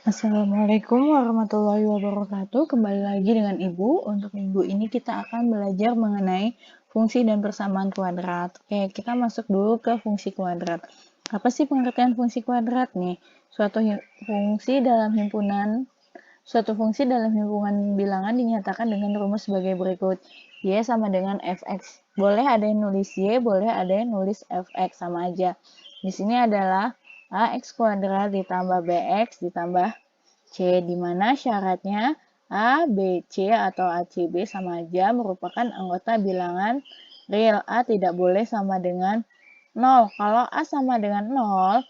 Assalamualaikum warahmatullahi wabarakatuh. Kembali lagi dengan Ibu. Untuk minggu ini kita akan belajar mengenai fungsi dan persamaan kuadrat. Oke, kita masuk dulu ke fungsi kuadrat. Apa sih pengertian fungsi kuadrat nih? Suatu fungsi dalam himpunan bilangan dinyatakan dengan rumus sebagai berikut. Y sama dengan fx. Boleh ada yang nulis Y, boleh ada yang nulis fx, sama aja. Di sini adalah ax kuadrat ditambah bx ditambah C, di mana syaratnya A, B, C atau A, C, B sama aja merupakan anggota bilangan real. A tidak boleh sama dengan 0. Kalau A sama dengan 0,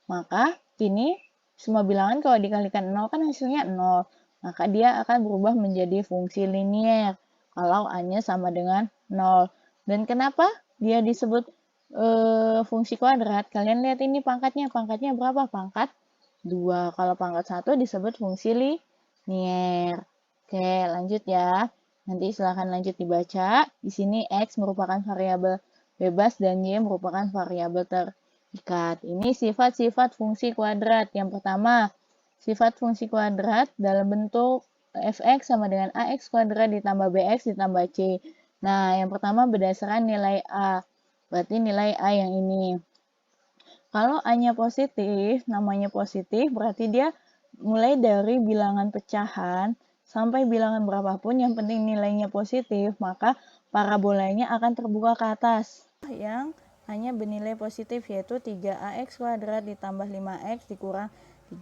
maka ini semua bilangan kalau dikalikan 0 kan hasilnya 0. Maka dia akan berubah menjadi fungsi linier kalau A-nya sama dengan 0. Dan kenapa dia disebut fungsi kuadrat? Kalian lihat ini pangkatnya. Pangkatnya berapa? Pangkat 2. Kalau pangkat 1 disebut fungsi linier. Oke, lanjut ya. Nanti silahkan lanjut dibaca. Di sini X merupakan variabel bebas dan Y merupakan variabel terikat. Ini sifat-sifat fungsi kuadrat. Yang pertama, sifat fungsi kuadrat dalam bentuk fx sama dengan ax kuadrat ditambah bx ditambah c. Nah, yang pertama berdasarkan nilai A. Berarti nilai A yang ini. Kalau A-nya positif, namanya positif, berarti dia mulai dari bilangan pecahan sampai bilangan berapapun, yang penting nilainya positif, maka parabolanya akan terbuka ke atas. Yang hanya bernilai positif, yaitu 3ax kuadrat ditambah 5x dikurang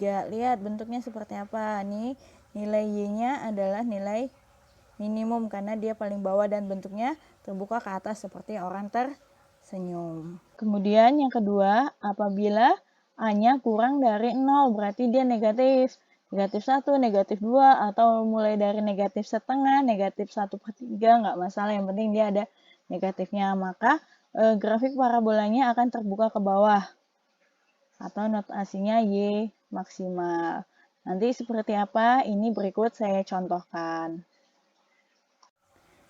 3. Lihat bentuknya seperti apa. Nih, nilai y-nya adalah nilai minimum karena dia paling bawah dan bentuknya terbuka ke atas seperti orang tersenyum. Kemudian yang kedua, apabila A-nya kurang dari 0, berarti dia negatif. Negatif 1, negatif 2, atau mulai dari negatif setengah, negatif 1/3, nggak masalah. Yang penting dia ada negatifnya. Maka grafik parabolanya akan terbuka ke bawah. Atau notasinya Y maksimal. Nanti seperti apa? Ini berikut saya contohkan.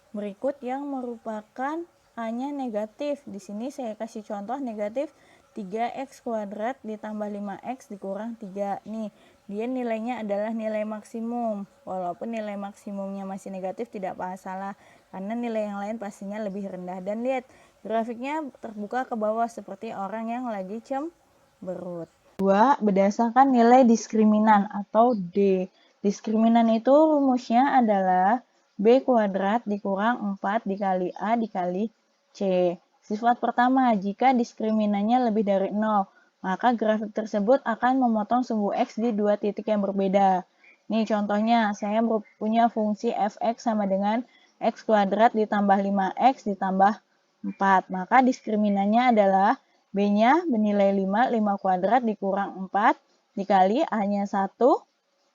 Berikut yang merupakan A-nya negatif. Di sini saya kasih contoh negatif 3x kuadrat ditambah 5x dikurang 3. Nih, dia nilainya adalah nilai maksimum. Walaupun nilai maksimumnya masih negatif tidak masalah, karena nilai yang lain pastinya lebih rendah. Dan lihat, grafiknya terbuka ke bawah seperti orang yang lagi cemberut. 2. Berdasarkan nilai diskriminan atau D. Diskriminan itu rumusnya adalah B kuadrat dikurang 4 dikali A dikali C. Sifat pertama, jika diskriminannya lebih dari 0, maka grafik tersebut akan memotong sumbu X di dua titik yang berbeda. Nih contohnya, saya punya fungsi fx sama dengan x kuadrat ditambah 5x ditambah 4. Maka diskriminannya adalah B-nya bernilai 5, 5 kuadrat dikurang 4 dikali A-nya 1,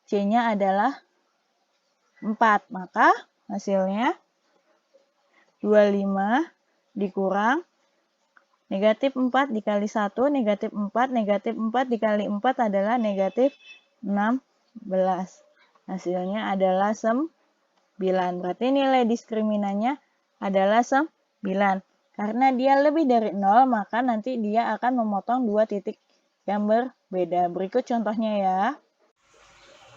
C-nya adalah 4. Maka hasilnya 25 dikurang negatif 4 dikali 1, negatif 4, negatif 4 dikali 4 adalah negatif 16. Hasilnya adalah 9. Berarti nilai diskriminannya adalah 9. Karena dia lebih dari 0, maka nanti dia akan memotong dua titik yang berbeda. Berikut contohnya ya.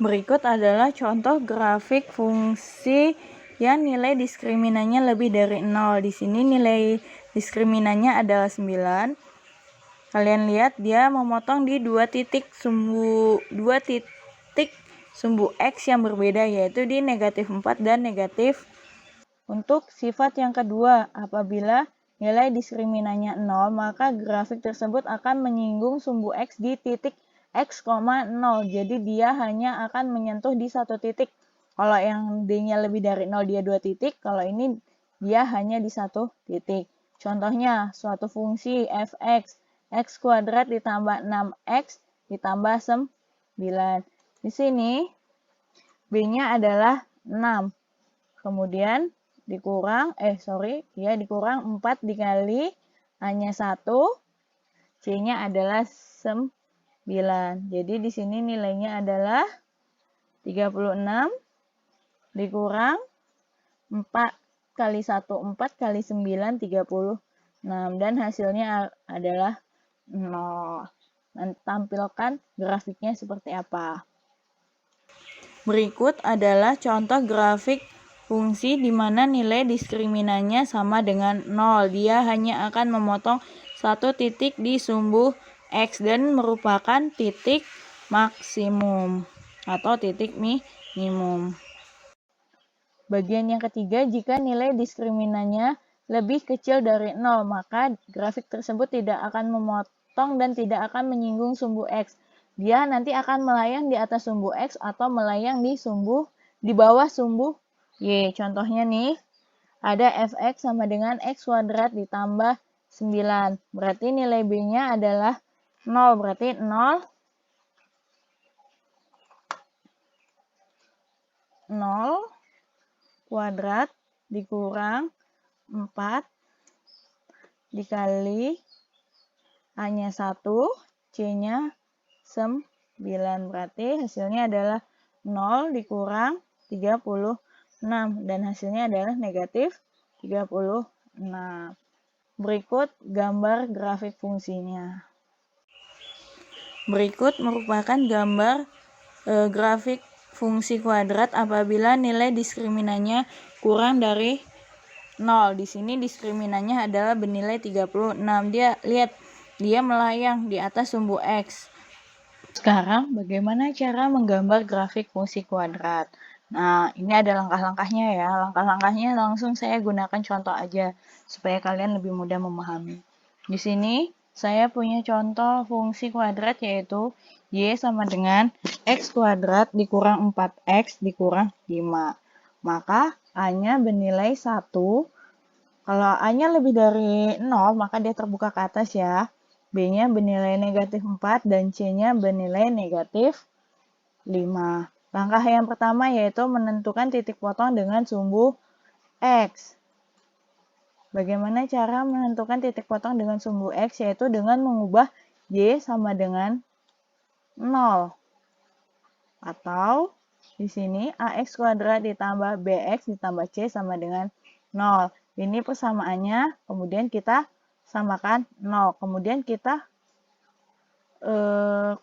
Berikut adalah contoh grafik fungsi yang nilai diskriminannya lebih dari 0. Di sini nilai diskriminannya adalah 9. Kalian lihat dia memotong di dua titik sumbu X yang berbeda, yaitu di negatif 4 dan negatif. Untuk sifat yang kedua, apabila nilai diskriminannya 0, maka grafik tersebut akan menyinggung sumbu X di titik X, 0. Jadi dia hanya akan menyentuh di satu titik. Kalau yang D-nya lebih dari 0, dia 2 titik. Kalau ini dia hanya di satu titik. Contohnya, suatu fungsi fx, x kuadrat ditambah 6x ditambah 9. Di sini B-nya adalah 6. Kemudian dikurang 4 dikali A-nya 1, C-nya adalah 9. Jadi di sini nilainya adalah 36 dikurang 4 kali 1, 4 kali 9, 36. Dan hasilnya adalah 0. Nanti tampilkan grafiknya seperti apa. Berikut adalah contoh grafik fungsi di mana nilai diskriminannya sama dengan 0. Dia hanya akan memotong satu titik di sumbu X dan merupakan titik maksimum atau titik minimum. Bagian yang ketiga, jika nilai diskriminannya lebih kecil dari 0, maka grafik tersebut tidak akan memotong dan tidak akan menyinggung sumbu X. Dia nanti akan melayang di atas sumbu X atau melayang di bawah sumbu Y. Contohnya nih, ada fx sama dengan x kuadrat ditambah 9. Berarti nilai B-nya adalah 0. Berarti 0 kuadrat dikurang 4 dikali A-nya 1, C-nya 9. Berarti hasilnya adalah 0 dikurang 36 dan hasilnya adalah negatif 36. Berikut gambar grafik fungsinya. Berikut merupakan gambar grafik fungsi kuadrat apabila nilai diskriminannya kurang dari 0. Di sini diskriminannya adalah bernilai 36. Dia melayang di atas sumbu X. Sekarang bagaimana cara menggambar grafik fungsi kuadrat? Nah, ini ada langkah-langkahnya ya. Langkah-langkahnya langsung saya gunakan contoh aja supaya kalian lebih mudah memahami. Di sini saya punya contoh fungsi kuadrat yaitu Y sama dengan X kuadrat dikurang 4X dikurang 5. Maka A-nya bernilai 1. Kalau A-nya lebih dari 0, maka dia terbuka ke atas ya. B-nya bernilai negatif 4 dan C-nya bernilai negatif 5. Langkah yang pertama yaitu menentukan titik potong dengan sumbu X. Bagaimana cara menentukan titik potong dengan sumbu X? Yaitu dengan mengubah Y sama dengan 0. Atau di sini AX kuadrat ditambah BX ditambah C sama dengan 0. Ini persamaannya, kemudian kita samakan 0. Kemudian kita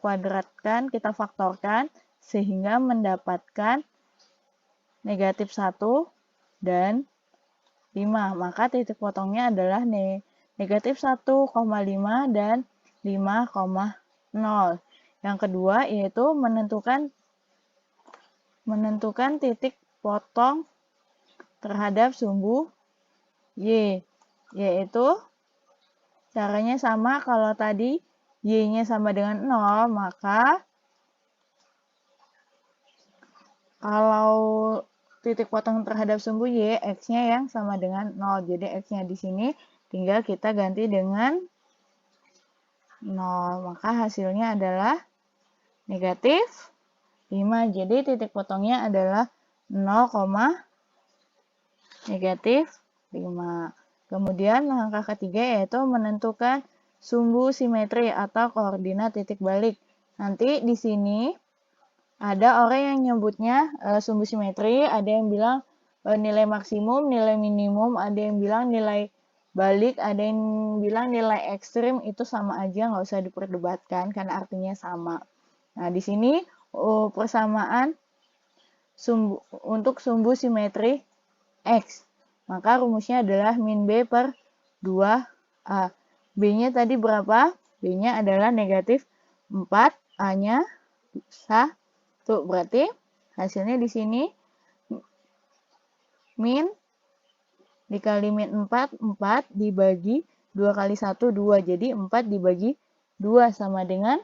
kuadratkan, kita faktorkan, sehingga mendapatkan negatif 1 dan 5. Maka titik potongnya adalah negatif 1,5 dan 5,0. Yang kedua yaitu menentukan titik potong terhadap sumbu Y. Yaitu caranya sama, kalau tadi Y-nya sama dengan 0, maka kalau titik potong terhadap sumbu Y, X-nya yang sama dengan 0. Jadi X-nya di sini tinggal kita ganti dengan 0. Maka hasilnya adalah negatif 5. Jadi titik potongnya adalah 0, negatif 5. Kemudian langkah ketiga yaitu menentukan sumbu simetri atau koordinat titik balik. Nanti di sini ada orang yang nyebutnya sumbu simetri, ada yang bilang nilai maksimum, nilai minimum, ada yang bilang nilai balik, ada yang bilang nilai ekstrim. Itu sama aja, nggak usah diperdebatkan karena artinya sama. Nah, di sini persamaan untuk sumbu simetri X. Maka rumusnya adalah min B per 2A. B-nya tadi berapa? B-nya adalah negatif 4, A-nya 1. Berarti hasilnya di sini min dikali min 4, 4 dibagi 2 kali 1, 2. Jadi 4 dibagi 2 sama dengan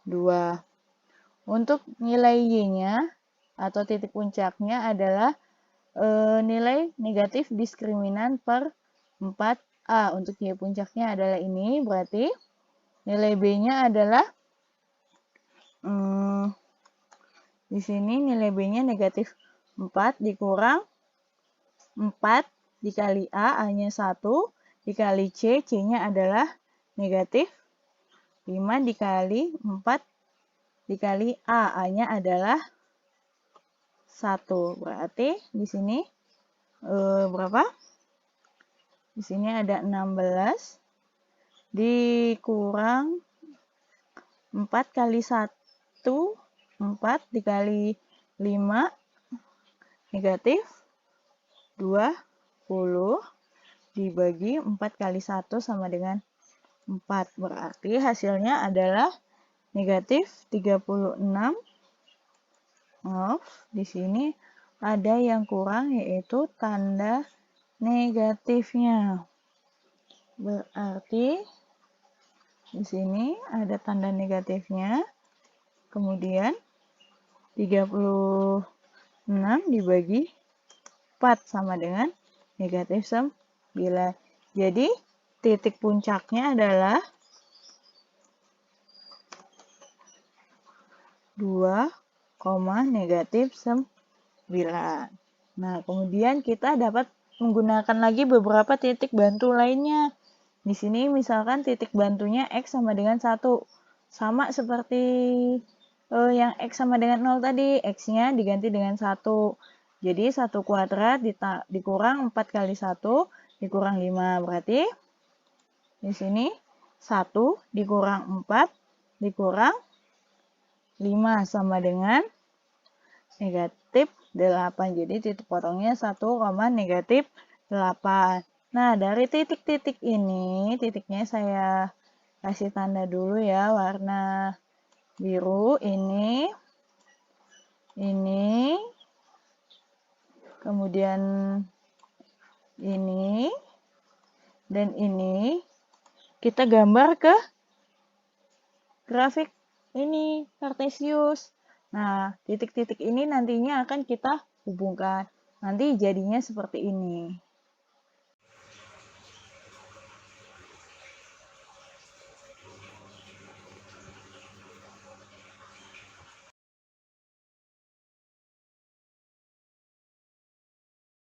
2. Untuk nilai Y-nya atau titik puncaknya adalah nilai negatif diskriminan per 4A. Untuk Y puncaknya adalah ini, berarti nilai B-nya adalah di sini nilai B-nya negatif 4 dikurang 4 dikali A, A-nya 1, dikali C, C-nya adalah negatif 5 dikali 4 dikali A, A-nya adalah 1. Berarti di sini berapa? Di sini ada 16 dikurang 4 kali 1, 4 dikali 5 negatif 20 dibagi 4 kali 1 sama dengan 4. Berarti hasilnya adalah negatif 36. Maaf, di sini ada yang kurang yaitu tanda negatifnya. Berarti di sini ada tanda negatifnya. Kemudian 36 dibagi 4 sama dengan negatif 9. Jadi titik puncaknya adalah 2, negatif 9. Nah, kemudian kita dapat menggunakan lagi beberapa titik bantu lainnya. Di sini misalkan titik bantunya X sama dengan 1. Sama seperti yang X sama dengan 0 tadi, X-nya diganti dengan 1. Jadi 1 kuadrat dikurang 4 kali 1 dikurang 5. Berarti di sini 1 dikurang 4 dikurang 5 sama dengan negatif 8. Jadi titik potongnya 1, negatif 8. Nah, dari titik-titik ini, titiknya saya kasih tanda dulu ya, warna biru ini, kemudian ini, dan ini. Kita gambar ke grafik ini, kartesius. Nah, titik-titik ini nantinya akan kita hubungkan. Nanti jadinya seperti ini.